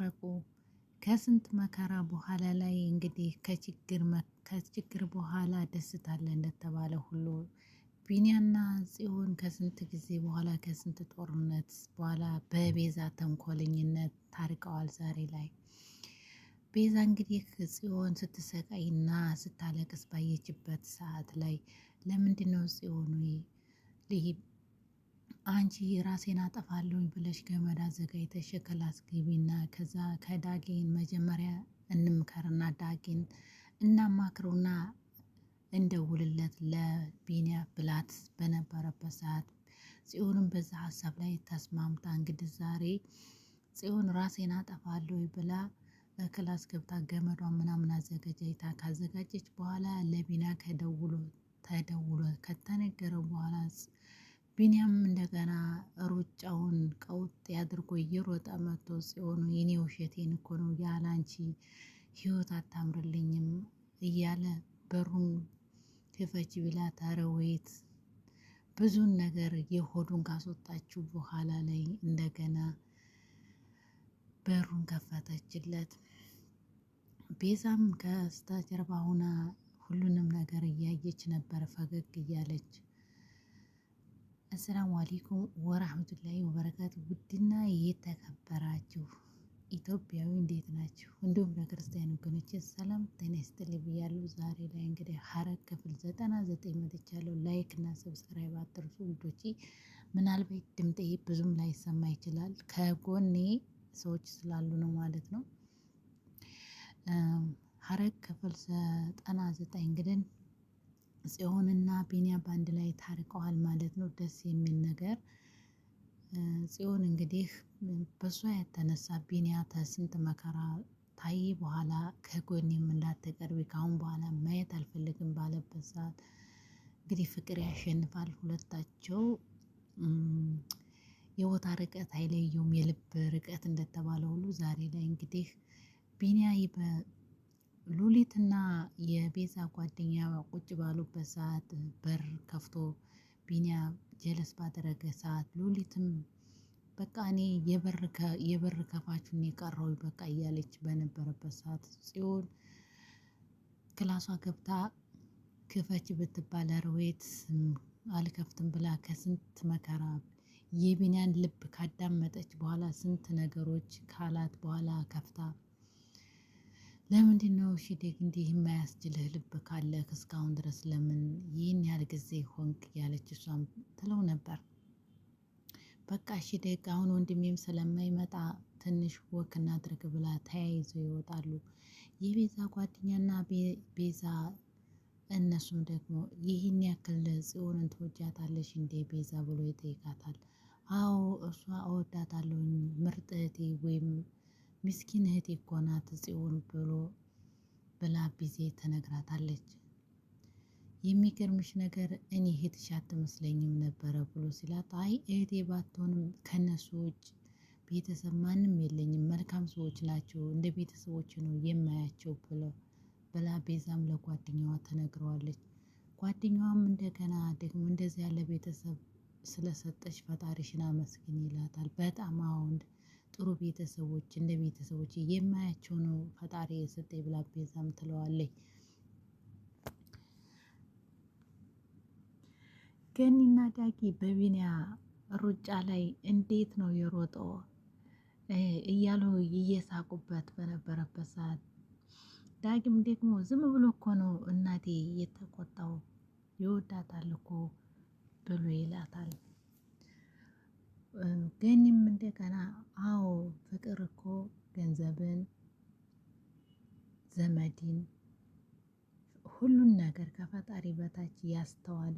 ታረቁ። ከስንት መከራ በኋላ ላይ እንግዲህ ከችግር በኋላ ደስታ አለ እንደተባለ ሁሉ ቢኒያና ጽዮን ከስንት ጊዜ በኋላ ከስንት ጦርነት በኋላ በቤዛ ተንኮለኝነት ታርቀዋል። ዛሬ ላይ ቤዛ እንግዲህ ጽዮን ስትሰቃይና ስታለቅስ ባየችበት ሰዓት ላይ ለምንድን ነው ጽዮን አንቺ ራሴን አጠፋለሁ ብለሽ ገመድ አዘጋጅተሽ ክላስ ግቢና ከዛ ከዳጊን መጀመሪያ እንምከርና ዳጊን እናማክረውና እንደውልለት ለቢኒያ ብላት በነበረበት ሰዓት ጽዮንም በዛ ሀሳብ ላይ ተስማምታ እንግዲህ ዛሬ ጽዮን ራሴን አጠፋለሁ ብላ ክላስ ገብታ ገመዷን ምናምን አዘጋጅታ ካዘጋጀች በኋላ ለቢኒያ ተደውሎ ከተነገረው በኋላ ቢኒያም እንደገና ሩጫውን ቀውጥ አድርጎ እየሮጠ መጥቶ ጽዮን የኔ ውሸቴን እኮ ነው ያላንቺ ህይወት አታምርልኝም እያለ በሩን ክፈች ቢላት ኧረ ወይት ብዙን ነገር የሆዱን ካስወጣችው በኋላ ላይ እንደገና በሩን ከፈተችለት። ቤዛም ከስተጀርባ ሆና ሁሉንም ነገር እያየች ነበር ፈገግ እያለች። አሰላሙ አለይኩም ወራህመቱላሂ ወበረካቱ። ውድና የተከበራችሁ ኢትዮጵያዊ እንዴት ናችሁ? እንዲሁም ለክርስቲያን ወገኖቼ ሰላም ጤና ይስጥልኝ ብያለሁ። ዛሬ ላይ እንግዲህ ሐረግ ክፍል 99 መጥቻለሁ። ላይክ እና ሰብስክራይብ አድርጉ ውዶቼ። ምናልባት ድምጤ ብዙም ላይሰማ ይችላል፣ ከጎኔ ሰዎች ስላሉ ነው ማለት ነው። ሐረግ ክፍል 99 እንግዲህ ጽዮንና ቢኒያ በአንድ ላይ ታርቀዋል ማለት ነው። ደስ የሚል ነገር። ጽዮን እንግዲህ በሷ የተነሳ ቢኒያ ከስንት መከራ ታየ በኋላ ከጎኔም እንዳትቀርቢ ካሁን በኋላ ማየት አልፈልግም ባለበት ሰዓት እንግዲህ ፍቅር ያሸንፋል። ሁለታቸው የቦታ ርቀት አይለዩም፣ የልብ ርቀት እንደተባለ ሁሉ ዛሬ ላይ እንግዲህ ቢኒያ ሉሊትና የቤዛ ጓደኛ ቁጭ ባሉበት ሰዓት በር ከፍቶ ቢኒያ ጀለስ ባደረገ ሰዓት ሉሊትም በቃ እኔ የበር ከፋቹን የቀረው በቃ እያለች በነበረበት ሰዓት ጽዮን ክላሷ ገብታ ክፈች ብትባል ርዌት አልከፍትም ብላ ከስንት መከራ የቢኒያን ልብ ካዳመጠች በኋላ ስንት ነገሮች ካላት በኋላ ከፍታ ለምንድን ነው እሺ ደግ እንዲህ የማያስችልህ ልብ ካለህ እስካሁን ድረስ ለምን ይህን ያህል ጊዜ ሆንክ ያለች እሷም ትለው ነበር። በቃ እሺ ደግ አሁን ወንድሜም ስለማይመጣ ትንሽ ወክ እናድርግ ብላ ተያይዘው ይወጣሉ። የቤዛ ጓደኛና ቤዛ እነሱም ደግሞ ይህን ያክል ጽዮንን ትወጃታለሽ እንዴ ቤዛ ብሎ ይጠይቃታል። አዎ እሷ እወዳታለሁኝ ምርጥ እህቴ ወይም ምስኪን እህቴ እኮ ናት ጽዮን ብላ ቢዜ ትነግራታለች። የሚገርምሽ ነገር እኔ እህትሽ አትመስለኝም ነበረ ብሎ ሲላት አይ እህቴ ባትሆንም ከነሱ ውጭ ቤተሰብ ማንም የለኝም፣ መልካም ሰዎች ናቸው፣ እንደ ቤተሰቦች ነው የማያቸው ብላ ቤዛም ለጓደኛዋ ተነግረዋለች። ጓደኛዋም እንደገና ደግሞ እንደዚህ ያለ ቤተሰብ ስለሰጠች ፈጣሪሽን አመስግን ይላታል። በጣም አሁን ጥሩ ቤተሰቦች እንደ ቤተሰቦች የማያቸው ነው ፈጣሪ የሰጠኝ ብላ ቤዛም ትለዋለች። ገኒና ዳጊ በቢኒያ ሩጫ ላይ እንዴት ነው የሮጠው እያሉ እየሳቁበት በነበረበት ሰዓት ዳጊም ደግሞ ዝም ብሎ እኮ ነው እናቴ የተቆጣው ይወዳታል እኮ ብሎ ይላታል። ገኒም እንደገና አዎ ፍቅር እኮ ገንዘብን፣ ዘመድን፣ ሁሉን ነገር ከፈጣሪ በታች ያስተዋል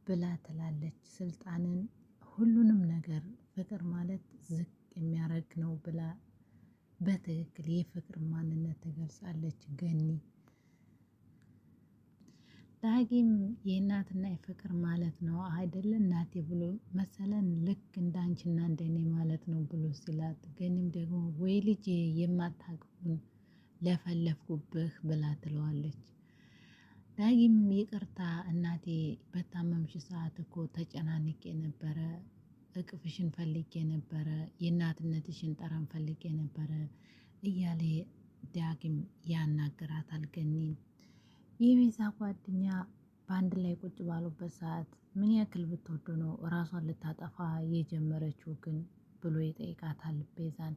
ብላ ትላለች። ስልጣንን፣ ሁሉንም ነገር ፍቅር ማለት ዝቅ የሚያደርግ ነው ብላ በትክክል የፍቅር ማንነት ትገልጻለች ገኒ። ዳጊም የእናትና የፍቅር ማለት ነው አይደለ እናቴ ብሎ መሰለን ልክ እንዳንቺና እንደኔ ማለት ነው ብሎ ሲላት ገኒም ደግሞ ወይ ልጅ የማታውቀውን ለፈለፍኩብህ ብላ ትለዋለች። ዳጊም ይቅርታ እናቴ በታመምሽ ሰዓት እኮ ተጨናንቄ ነበረ እቅፍሽን ፈልጌ ነበረ፣ የእናትነትሽን ጠረን ፈልጌ ነበረ እያለ ዳግም ያናግራታል ገኒን። የቤዛ ጓደኛ በአንድ ላይ ቁጭ ባሉበት ሰዓት ምን ያክል ብትወዱ ነው እራሷን ልታጠፋ የጀመረችው ግን ብሎ ይጠይቃታል ቤዛን።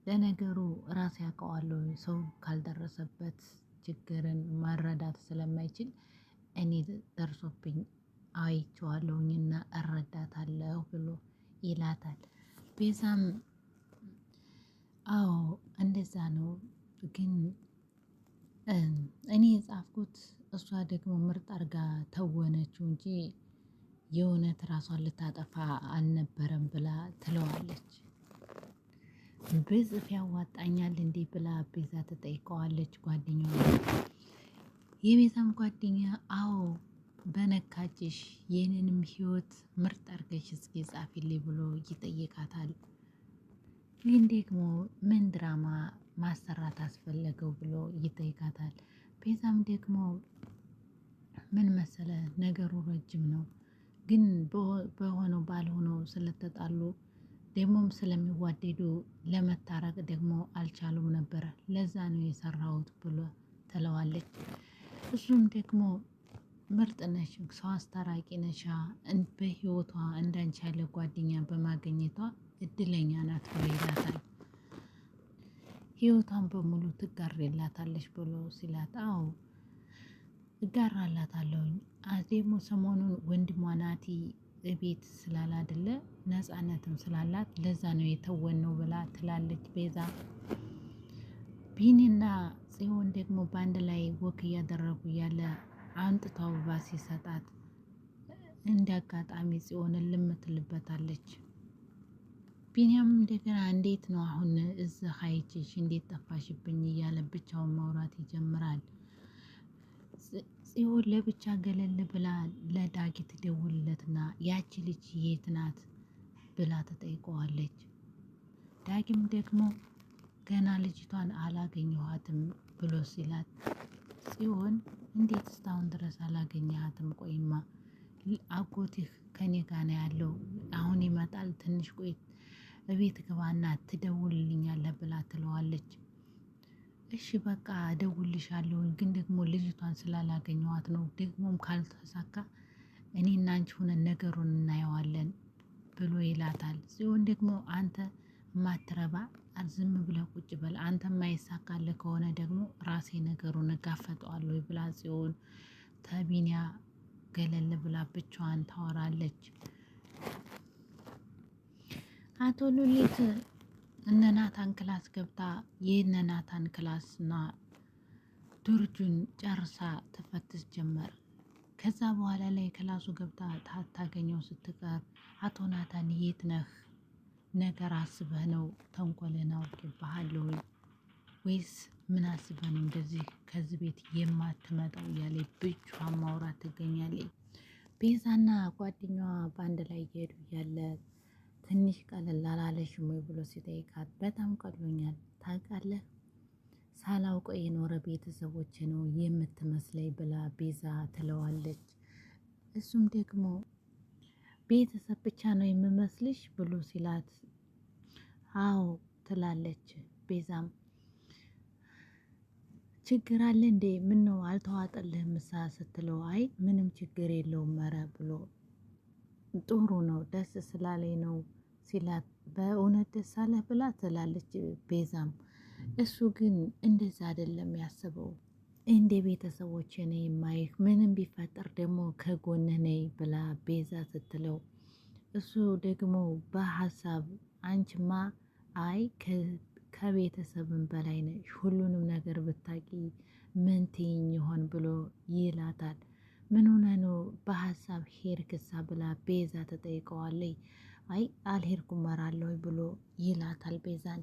ለነገሩ ራስ ያውቀዋለሁ ሰው ካልደረሰበት ችግርን መረዳት ስለማይችል እኔ ደርሶብኝ አይቼዋለሁኝና እረዳታለሁ ብሎ ይላታል። ቤዛም አዎ እንደዛ ነው፣ ግን እኔ የጻፍኩት እሷ ደግሞ ምርጥ አርጋ ተወነችው እንጂ የእውነት ራሷን ልታጠፋ አልነበረም ብላ ትለዋለች። ብጽፍ ያዋጣኛል እንዴ ብላ ቤዛ ትጠይቀዋለች ጓደኛዋ። የቤዛም ጓደኛ አዎ በነካችሽ የኔንም ህይወት ምርጥ አርገሽ እስኪ ጻፊልኝ ብሎ ይጠይቃታል። ግን ደግሞ ምን ድራማ ማሰራት አስፈለገው ብሎ ይጠይቃታል። ቤዛም ደግሞ ምን መሰለ ነገሩ ረጅም ነው፣ ግን በሆነው ባልሆነው ስለተጣሉ ደግሞም ስለሚዋደዱ ለመታረቅ ደግሞ አልቻሉም ነበረ፣ ለዛ ነው የሰራሁት ብሎ ትለዋለች። እሱም ደግሞ ምርጥ ነሽ፣ ሰው አስታራቂ ነሻ፣ በህይወቷ እንዳንቺ ያለ ጓደኛ በማግኘቷ እድለኛ ናት ብሎ ይላታል። ህይወቷን በሙሉ ትጋሪላታለች ብሎ ሲላት አዎ እጋራላታለሁኝ፣ ደግሞ ሰሞኑን ወንድሟ ናቲ ቤት ስላላደለ ነፃነትም ስላላት ለዛ ነው የተወነው ብላ ትላለች ቤዛ። ቢኒና ጽዮን ደግሞ በአንድ ላይ ወክ እያደረጉ ያለ አንጥቶ አበባ ሲሰጣት እንደ አጋጣሚ ጽዮንን ልምትልበታለች። ቢኒያም እንደገና እንዴት ነው አሁን እዚህ አይችሽ እንዴት ጠፋሽብኝ እያለ ብቻውን ማውራት ይጀምራል። ጽዮን ለብቻ ገለል ብላ ለዳጊ ትደውልለትና ያቺ ልጅ የት ናት ብላ ትጠይቀዋለች። ዳጊም ደግሞ ገና ልጅቷን አላገኘኋትም ብሎ ሲላት ጽዮን እንዴት እስካሁን ድረስ አላገኘሃትም? ቆይማ አጎትህ ከኔ ጋር ነው ያለው፣ አሁን ይመጣል፣ ትንሽ ቆይ እቤት ግባና ትደውልልኛለህ ብላ ትለዋለች። እሺ በቃ እደውልልሻለሁ፣ ግን ደግሞ ልጅቷን ስላላገኘኋት ነው፣ ደግሞም ካልተሳካ እኔና አንቺ ሆነን ነገሩን እናየዋለን ብሎ ይላታል። ጽዮን ደግሞ አንተ ማትረባ ዝም ብለህ ቁጭ በል፣ አንተ የማይሳካልህ ከሆነ ደግሞ ራሴ ነገሩን እጋፈጠዋለሁ ብላ ጽዮን ተቢኒያ ገለል ብላ ብቻዋን ታወራለች። አቶ ሉሊት እነ ናታን ክላስ ገብታ የእነ ናታን ክላስና ዱርጁን ጨርሳ ትፈትሽ ጀመር። ከዛ በኋላ ላይ ክላሱ ገብታ ታገኘው ስትቀር አቶ ናታን የት ነህ? ነገር አስበህ ነው ተንኮልን አውቄብሃለሁ ወይስ ምን አስበህ ነው እንደዚህ ከዚህ ቤት የማትመጣው? እያለ ብቻዋን ማውራት ትገኛለች። ቤዛና ጓደኛዋ በአንድ ላይ እየሄዱ እያለ ትንሽ ቀለል አላለሽም ወይ ብሎ ሲጠይቃት በጣም ቀሎኛል ታውቃለህ፣ ሳላውቀው የኖረ ቤተሰቦች ነው የምትመስለኝ ብላ ቤዛ ትለዋለች። እሱም ደግሞ ቤተሰብ ብቻ ነው የምመስልሽ ብሎ ሲላት አዎ ትላለች። ቤዛም ችግር አለ እንዴ? ምን ነው አልተዋጠልህም ምሳ ስትለው አይ ምንም ችግር የለውም መረ ብሎ ጥሩ ነው ደስ ስላለኝ ነው ሲላት በእውነት ደስ አለህ ብላ ትላለች ቤዛም። እሱ ግን እንደዛ አይደለም ያስበው፣ እንደ ቤተሰቦች ነኝ የማይህ ምንም ቢፈጠር ደግሞ ከጎንህ ነኝ ብላ ቤዛ ስትለው እሱ ደግሞ በሀሳብ አንቺማ አይ ከቤተሰብም በላይ ነሽ፣ ሁሉንም ነገር ብታቂ ምን ትይኝ ይሆን ብሎ ይላታል። ምን ሆነ ነው በሀሳብ ሄድክሳ ብላ ቤዛ ተጠይቀዋለይ። አይ አልሄድኩም እመራለሁ ብሎ ይላታል ቤዛን።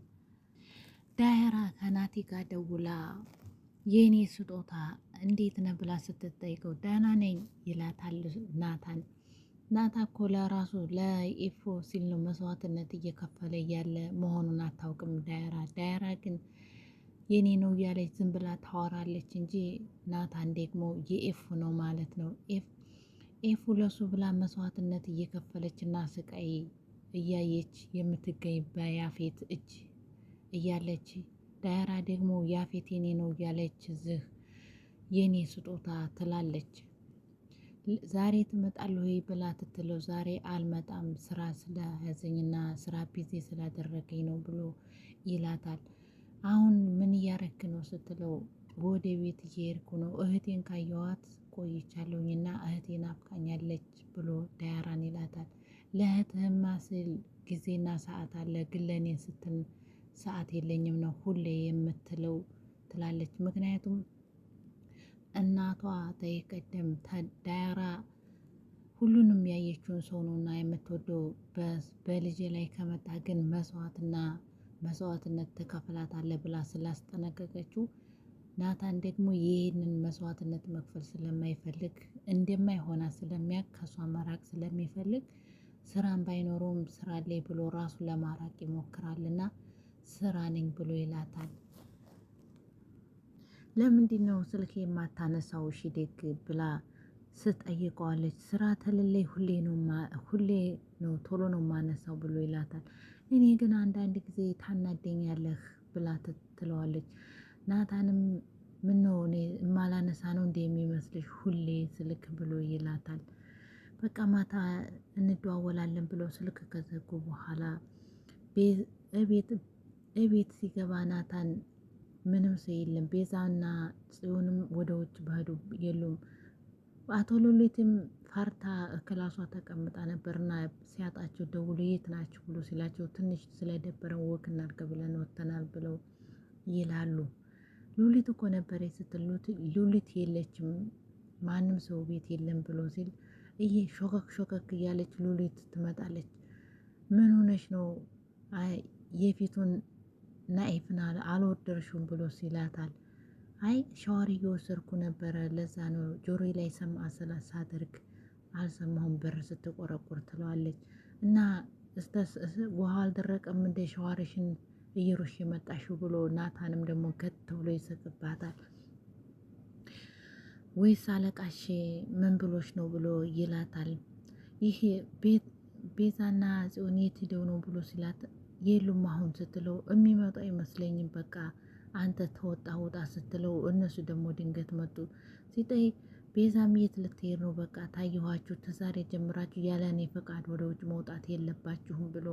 ዳያራ ከናቲ ጋር ደውላ የኔ ስጦታ እንዴት ነህ ብላ ስትጠይቀው ደህና ነኝ ይላታል ናታን። ናታ እኮ ለራሱ ለኢፎ ሲል ነው መስዋዕትነት እየከፈለ ያለ መሆኑን አታውቅም ዳያራ። ዳያራ ግን የኔ ነው እያለች ዝም ብላ ታወራለች እንጂ ናታን ደግሞ የኢፉ ነው ማለት ነው። ኤፉ ለሱ ብላ መስዋዕትነት እየከፈለች እና ስቃይ እያየች የምትገኝ በያፌት እጅ እያለች ዳያራ ደግሞ ያፌት የኔ ነው እያለች ዝህ የኔ ስጦታ ትላለች። ዛሬ ትመጣለህ ወይ ብላ ትትለው ዛሬ አልመጣም ስራ ስለያዘኝና ስራ ቢዚ ስላደረገኝ ነው ብሎ ይላታል። አሁን ምን እያረክ ነው ስትለው ወደ ቤት እየሄድኩ ነው እህቴን ካየኋት ቆይቻለሁኝና እህቴን ናፍቃኛለች ብሎ ዳያራን ይላታል። ለእህትህማ ስል ጊዜና ሰዓት አለ ግን ለእኔ ስትል ሰዓት የለኝም ነው ሁሌ የምትለው ትላለች። ምክንያቱም እናቷ ተይቀደም ዳያራ ሁሉንም ያየችውን ሰው ነውና የምትወደው በልጄ ላይ ከመጣ ግን መስዋዕትነት ትከፍላታለህ ብላ ስላስጠነቀቀችው ናታን ደግሞ ይህንን መስዋዕትነት መክፈል ስለማይፈልግ እንደማይሆና ስለሚያውቅ ከሷ መራቅ ስለሚፈልግ ስራን ባይኖረውም ስራ ላይ ብሎ ራሱ ለማራቅ ይሞክራልና ስራ ነኝ ብሎ ይላታል። ለምንድነው ስልክ የማታነሳው እሺ ደግ ብላ ስትጠይቀዋለች። ስራ ተልለይ ሁሌ ነው ቶሎ ነው ማነሳው ብሎ ይላታል። እኔ ግን አንዳንድ ጊዜ ታናደኛለህ ብላ ትለዋለች። ናታንም ምነው እኔ እማላነሳ ነው እንዴ የሚመስልሽ ሁሌ ስልክ ብሎ ይላታል። በቃ ማታ እንደዋወላለን ብለው ስልክ ከዘጉ በኋላ እቤት ሲገባ ናታን ምንም ሰው የለም። ቤዛና ጽዮንም ወደ ውጭ በሄዱ የሉም። አቶ ሉሊትም ፈርታ ክላሷ ተቀምጣ ነበርና ሲያጣቸው ደውሎ የት ናችሁ ብሎ ሲላቸው ትንሽ ስለደበረው ወክ እናድርግ ብለን ወጥተናል ብለው ይላሉ። ሉሊት እኮ ነበረች ስትል ሉሊት የለችም ማንም ሰው ቤት የለም ብሎ ሲል ሾከክ እያለች ሉሊት ትመጣለች። ምን ሆነሽ ነው? አይ የፊቱን ናኢፍን አልወደድሽውም ብሎ ሲላታል። አይ ሻወር እየወሰድኩ ነበረ ለዛ ነው ጆሮዬ ላይ ሰማ ሳደርግ አልሰማሁም በር ስትቆረቁር ትለዋለች። እና ውሃ አልደረቀም እንደ ሻወርሽን እየሮሽ የመጣሽው ብሎ ናታንም ደግሞ ገት ብሎ ይሰጥባታል። ወይስ አለቃሽ ምን ብሎሽ ነው ብሎ ይላታል። ይሄ ቤዛና ጽዮን የት ሄደው ነው ብሎ ሲላት የሉም አሁን ስትለው የሚመጡ አይመስለኝም በቃ አንተ ተወጣ ውጣ ስትለው እነሱ ደግሞ ድንገት መጡ። ሲጠይቅ ቤዛም የት ልትሄድ ነው? በቃ ታየኋችሁ ተዛሬ ጀምራችሁ ያለ እኔ ፈቃድ ወደ ውጭ መውጣት የለባችሁም ብሎ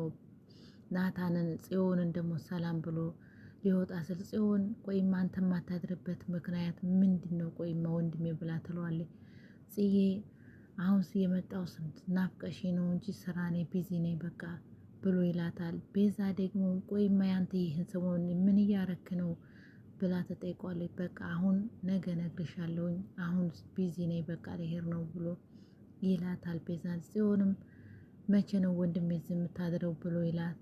ናታንን ጽዮንን ደግሞ ሰላም ብሎ ሊወጣ ስል ጽዮን ቆይማ አንተ የማታድርበት ምክንያት ምንድነው? ቆይማ ወንድሜ ብላ ትለዋለች። ጽዬ አሁን የመጣው ናፍቀሽ ነው እንጂ ስራ ነኝ ቢዚ ነኝ በቃ ብሎ ይላታል። ቤዛ ደግሞ ቆይማ ያንተ ይህን ሰሞን ምን እያረክ ነው ብላ ተጠይቋለች። በቃ አሁን ነገ ነግርሻለሁኝ አሁን ቢዚ ነኝ በቃ ልሄድ ነው ብሎ ይላታል። ቤዛ ጽዮንም መቼ ነው ወንድሜ የምታድረው ብሎ ይላት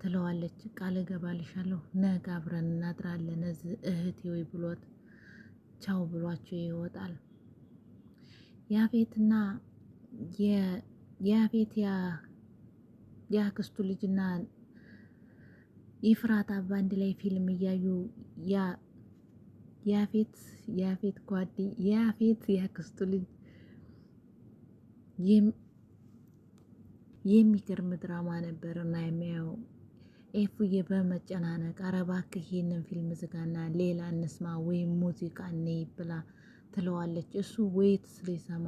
ትለዋለች። ቃል እገባልሻለሁ ነገ አብረን እናድራለን እዚህ እህቴ ወይ ብሎት ቻው ብሏቸው ይወጣል። ያፌትና የያፌት የአክስቱ ልጅና ይፍራታ በአንድ ላይ ፊልም እያዩ ያፌት የአክስቱ ልጅ የሚገርም ድራማ ነበር እና የሚያየው ኤፉዬ በመጨናነቅ ኧረ እባክህ ይሄንን ፊልም ዝጋና ሌላ እንስማ ወይም ሙዚቃ እንይ ብላ ትለዋለች። እሱ ወይት ስለሰማ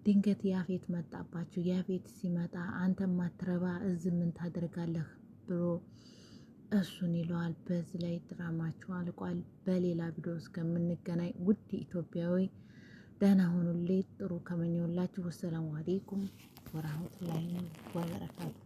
ድንገት ያፌት መጣባቸው። ያፌት ሲመጣ አንተ ማትረባ እዚህ ምን ታደርጋለህ ብሎ እሱን ይለዋል። በዚህ ላይ ድራማቸው አልቋል። በሌላ ቪዲዮ እስከምንገናኝ ውድ ኢትዮጵያዊ ደህና ሁኑልኝ። ጥሩ ከመኘሁላችሁ። ወሰላሙ አለይኩም ወራህመቱላሂ ወበረካቱ።